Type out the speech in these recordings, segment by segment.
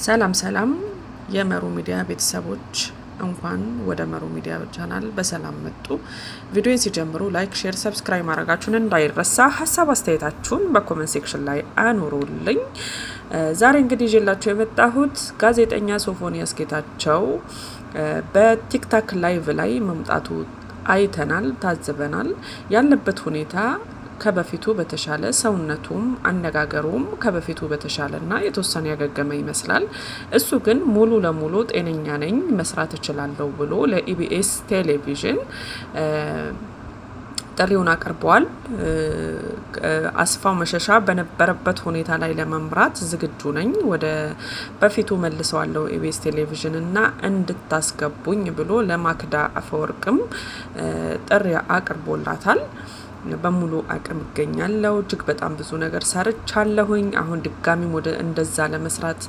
ሰላም ሰላም የመሩ ሚዲያ ቤተሰቦች እንኳን ወደ መሩ ሚዲያ ቻናል በሰላም መጡ። ቪዲዮን ሲጀምሩ ላይክ፣ ሼር፣ ሰብስክራይብ ማድረጋችሁን እንዳይረሳ። ሀሳብ አስተያየታችሁን በኮሜንት ሴክሽን ላይ አኑሩልኝ። ዛሬ እንግዲህ ይዤላችሁ የመጣሁት ጋዜጠኛ ሶፎንያስ ጌታቸው በቲክታክ ላይቭ ላይ መምጣቱ አይተናል፣ ታዝበናል። ያለበት ሁኔታ ከበፊቱ በተሻለ ሰውነቱም አነጋገሩም ከበፊቱ በተሻለና የተወሰነ ያገገመ ይመስላል። እሱ ግን ሙሉ ለሙሉ ጤነኛ ነኝ መስራት እችላለሁ ብሎ ለኢቢኤስ ቴሌቪዥን ጥሪውን አቅርበዋል። አስፋው መሸሻ በነበረበት ሁኔታ ላይ ለመምራት ዝግጁ ነኝ፣ ወደ በፊቱ መልሰዋለሁ ኢቢኤስ ቴሌቪዥን እና እንድታስገቡኝ ብሎ ለማክዳ አፈወርቅም ጥሪ አቅርቦላታል። በሙሉ አቅም እገኛለሁ፣ እጅግ በጣም ብዙ ነገር ሰርቻለሁኝ። አሁን ድጋሚም ወደ እንደዛ ለመስራት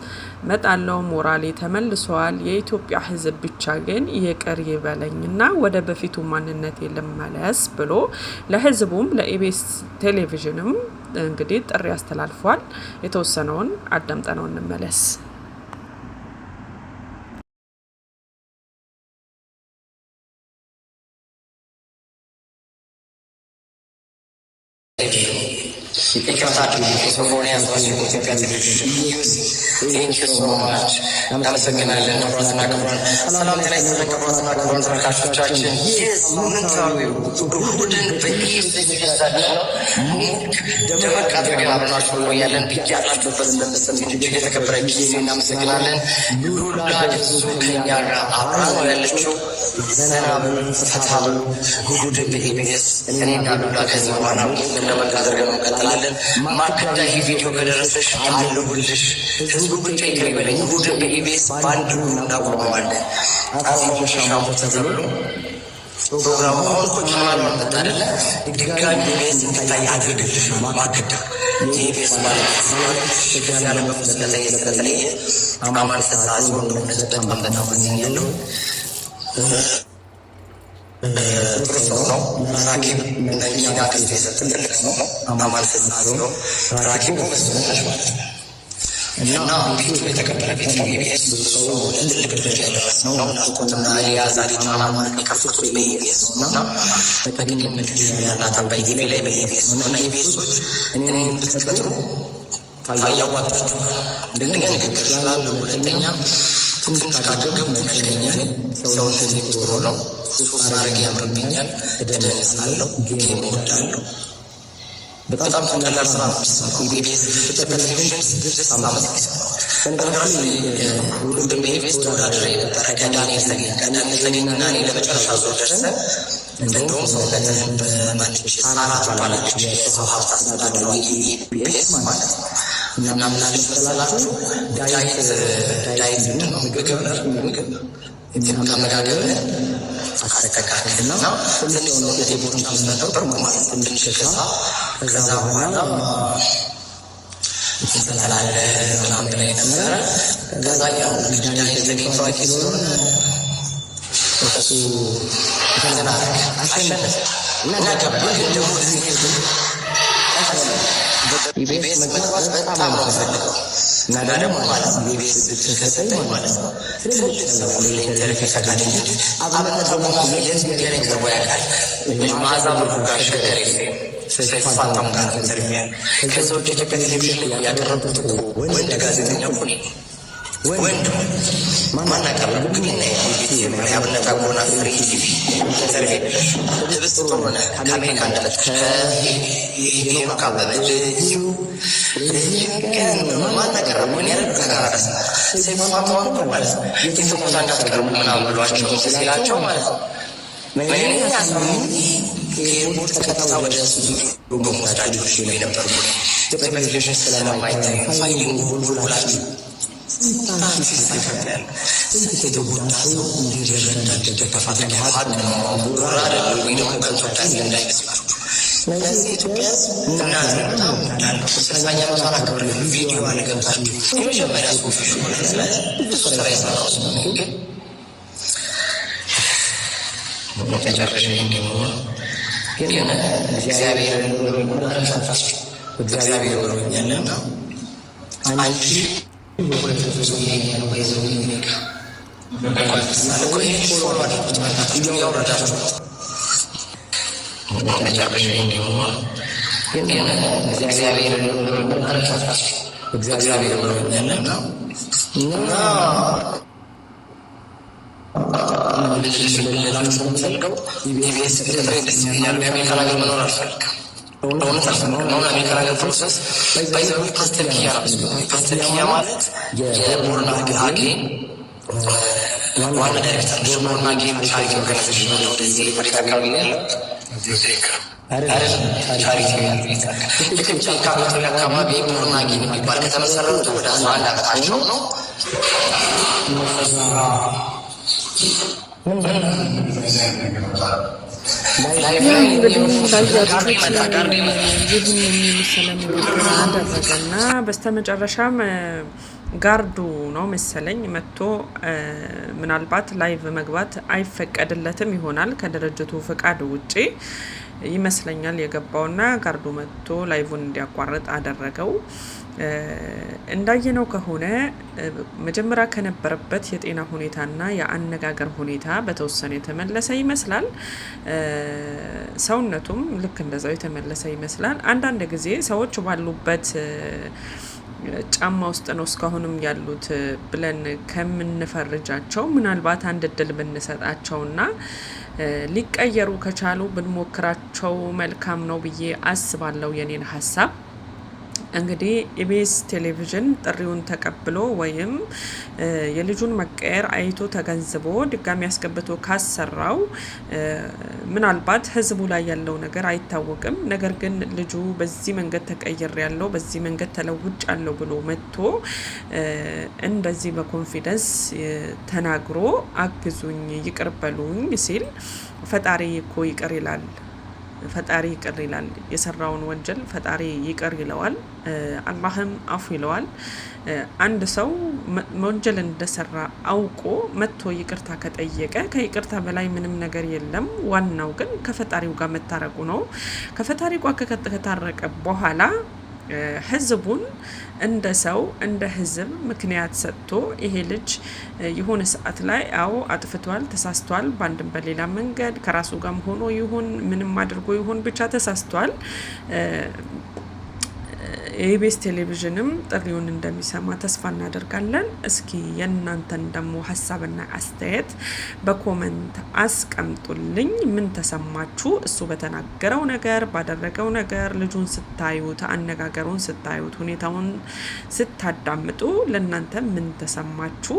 መጣለው፣ ሞራሌ ተመልሷል። የኢትዮጵያ ሕዝብ ብቻ ግን ይቅር ይበለኝና ወደ በፊቱ ማንነቴ ልመለስ ብሎ ለሕዝቡም ለኢቢኤስ ቴሌቪዥንም እንግዲህ ጥሪ አስተላልፏል። የተወሰነውን አዳምጠነው እንመለስ። Thank you so much. እናመሰግናለን። ክቡራትና ክቡራን ሰላም ጤና ይስጥልኝ። ክቡራትና ክቡራን ተመልካቾቻችን ሳምንታዊው እሑድን በኢቢኤስ ቴሌቪዥን ደመቅ አድርገን አብረናችሁ እንቆያለን። ብያላችሁበት እንደምትሰሙት እጅግ የተከበረ ጊዜ እናመሰግናለን። ሉላ ደሱ ከኛ ጋር አብራ ነው ያለችው። ዘና በሉ፣ ፈታ በሉ። እሑድ በኢቢኤስ እኔና ሉላ ከዚህ በኋላ ደመቅ አድርገን እንቀጥላለን። ማክዳ ይህ ቪዲዮ ከደረሰሽ አለሁልሽ። ህዝቡ ብቻ ይቅር ይበለኝ። እሑድ በኢቢኤስ በአንድ እናቆመዋለን። አስፋው ተብሎ ፕሮግራሙ አሁን እኮ ቻናል መጣ አይደለ? ድጋሚ ኢቢኤስ እንዲታይ አድርግልሽ ማክዳ። የኢቢኤስ ማለት ያለበት ስለተለየ አማን ተሳዝ በጣም ያለው ጥሩ ሰው ነው። ራኪብ መኪና ገዝቶ የሰጠ ትልቅ ሰው ነው። አማን ተሳዝ ነው። ራኪብ መስሎሽ ማለት ነው። እና ቤቱ የተከበረ ቤት ነው። ኢቢኤስ ብዙ ሰው ትልቅ ደረጃ ያደረስ ነው። ናፍቆትና የያዛሪ ጫማ የከፈቱት በኢቢኤስ ነው እና በተገኝነት ያላት አባይ ቲቪ ላይ በኢቢኤስ ነው እና ኢቢኤሶች እኔ ብትቀጥሩ ታያዋጣችሁ። አንደኛ ንግግር ስላለው፣ ሁለተኛ ትንሽ ካደረገው መልከኛ ሰውን ትንሽ ጥሩ ነው። ሱስ ማድረግ ያምርብኛል፣ እደንሳለሁ፣ ጌም እወዳለሁ። በጣም ቀላል ስራ ነው። ኢቢኤስ ቴሌቪዥን 6 ዓመት በነገራችን ሁሉም በኢቢኤስ ተወዳድሬ ነበረ ከዳንኤል ተገኝና እኔ ለመጨረሻ ዙር ደርሰን እንደውም ሰውነትህን በማንች ሳራ ትባላለች የሰው ሀብት አስተዳደሯ ኢቢኤስ ማለት ነው። እና ምናምን መሰላችሁ ዳይት ምንድን ነው? ምግብ ከአመጋገብህ አስተካክልና ትንሽ ሰውነት የቦርጫ ስለነበር ማለት ትንሽ ገዛ። ከዛ በኋላ ትንሰላለ ምናምን ላይ ነበረ። ከዛ ያው ዳንኤል ተገኝቶ ሲሆን እሱ ተናረክ አሸነፈ እና ገባ። ግን ደግሞ ኢቢኤስ መግባት በጣም ነው ፈልገው እና ደግሞ ማለት ነው ኢቢኤስ ተሰጠኝ ማለት ነው። ትልቅ ሰው ለኢንተርቪው ፈቃደኛ አብነት በመሆኑ ሚዲያ ላይ ገባ ያውቃል። ማዛ ጋር ሸገር ሰይፋታም ጋር ኢንተርቪው ከሰዎች ኢትዮጵያ ቴሌቪዥን ላይ ያቀረቡት ወንድ ጋዜጠኛ እኮ ነው። ወንድ ማን አቀረቡ? ግን ኢቢኤስ አብነት አጎና ፍሪ ቲቪ ኢንተርቪው ልብስ ጥሩ ሆነ ከአሜሪካ እንደመጣ ይሄ ካበበ ግን ማን አቀረቡ? እኔ ያረጋጋራስ ሰይፋታም እኮ ማለት ነው የኢትዮጵያ እንዳትቀርቡ ምናምን ብሏቸው ሲላቸው ማለት ነው ምን ያሳሙ ከቦርድ ቀጥታ ወደ ሩም ወስዳችሁ ነው የነበሩ ቴሌቪዥን ስለማይታይ ፋይሊንግ ሁላችሁ ስንታችሁ ይስተካከላል። ስንት የተጎዳ ሰው እንዲረዳ ተፋጠቅ ሀቅ ነው። ጉራ አይደለም ወይ ደግሞ ከንቶታል እንዳይመስላችሁ። ስለዚህ ኢትዮጵያ እናት በጣም እንዳለው ስልሳኛ መቷን አክብር ቪዲዮ አለገብታችሁ የመጀመሪያ ጽሁፍ ሆነ። ስለዚህ ብዙ ስራ የሰራው ሰው ግን መጨረሻ እንዲሆን ግን እግዚአብሔር ወሮኛልና አንቺ ፕሮሰስ ባይዘው ፓስተርኪያ ማለት የቦርና ሀጌ ዋና ዳይሬክተር ቦርና ጌም ቻሪቲ ኦርጋናይዜሽን ነው። ወደዚህ ሪፖርት አካባቢ ነው ያለው ቻሪቲ አካባቢ ቦርና ጌም የሚባል ከተመሰረቱ ወደ 11 ዓመታቸው ነው። አደረገና በስተመጨረሻም ጋርዱ ነው መሰለኝ መጥቶ ምናልባት ላይቭ መግባት አይፈቀድለትም ይሆናል ከድርጅቱ ፍቃድ ውጪ ይመስለኛል የገባውና ጋርዱ መጥቶ ላይቭን እንዲያቋርጥ አደረገው። እንዳየነው ከሆነ መጀመሪያ ከነበረበት የጤና ሁኔታና የአነጋገር ሁኔታ በተወሰነ የተመለሰ ይመስላል። ሰውነቱም ልክ እንደዛው የተመለሰ ይመስላል። አንዳንድ ጊዜ ሰዎች ባሉበት ጫማ ውስጥ ነው እስካሁንም ያሉት ብለን ከምንፈርጃቸው ምናልባት አንድ እድል ብንሰጣቸውና ሊቀየሩ ከቻሉ ብንሞክራቸው መልካም ነው ብዬ አስባለሁ። የኔን ሀሳብ እንግዲህ ኢቢኤስ ቴሌቪዥን ጥሪውን ተቀብሎ ወይም የልጁን መቀየር አይቶ ተገንዝቦ ድጋሚ ያስገብቶ ካሰራው ምናልባት ህዝቡ ላይ ያለው ነገር አይታወቅም። ነገር ግን ልጁ በዚህ መንገድ ተቀይር ያለው በዚህ መንገድ ተለውጭ ያለው ብሎ መጥቶ እንደዚህ በኮንፊደንስ ተናግሮ አግዙኝ ይቅር በሉኝ ሲል ፈጣሪ እኮ ይቅር ይላል። ፈጣሪ ይቅር ይላል። የሰራውን ወንጀል ፈጣሪ ይቅር ይለዋል። አላህም አፉ ይለዋል። አንድ ሰው ወንጀል እንደሰራ አውቆ መጥቶ ይቅርታ ከጠየቀ ከይቅርታ በላይ ምንም ነገር የለም። ዋናው ግን ከፈጣሪው ጋር መታረቁ ነው። ከፈጣሪው ጋር ከታረቀ በኋላ ህዝቡን እንደ ሰው እንደ ህዝብ ምክንያት ሰጥቶ ይሄ ልጅ የሆነ ሰዓት ላይ አዎ አጥፍቷል፣ ተሳስቷል፣ ባንድም በሌላ መንገድ ከራሱ ጋርም ሆኖ ይሁን ምንም አድርጎ ይሁን ብቻ ተሳስቷል። የኢቢኤስ ቴሌቪዥንም ጥሪውን እንደሚሰማ ተስፋ እናደርጋለን። እስኪ የእናንተን ደግሞ ሀሳብና አስተያየት በኮመንት አስቀምጡልኝ። ምን ተሰማችሁ? እሱ በተናገረው ነገር ባደረገው ነገር ልጁን ስታዩት፣ አነጋገሩን ስታዩት፣ ሁኔታውን ስታዳምጡ ለእናንተ ምን ተሰማችሁ?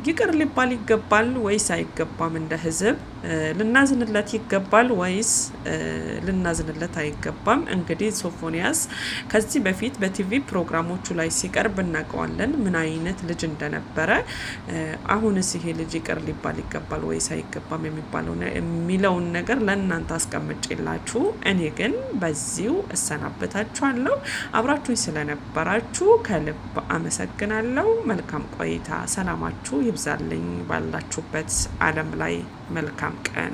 ይቅር ሊባል ይገባል ወይስ አይገባም? እንደ ህዝብ ልናዝንለት ይገባል ወይስ ልናዝንለት አይገባም? እንግዲህ ሶፎንያስ ከዚህ በፊት በቲቪ ፕሮግራሞቹ ላይ ሲቀርብ እናውቀዋለን ምን አይነት ልጅ እንደነበረ። አሁንስ ይሄ ልጅ ይቅር ሊባል ይገባል ወይስ አይገባም የሚለውን ነገር ለእናንተ አስቀምጬላችሁ እኔ ግን በዚሁ እሰናበታችኋለሁ። አብራችሁኝ ስለነበራችሁ ከልብ አመሰግናለሁ። መልካም ቆይታ። ሰላማችሁ ይብዛልኝ ባላችሁበት ዓለም ላይ። መልካም ቀን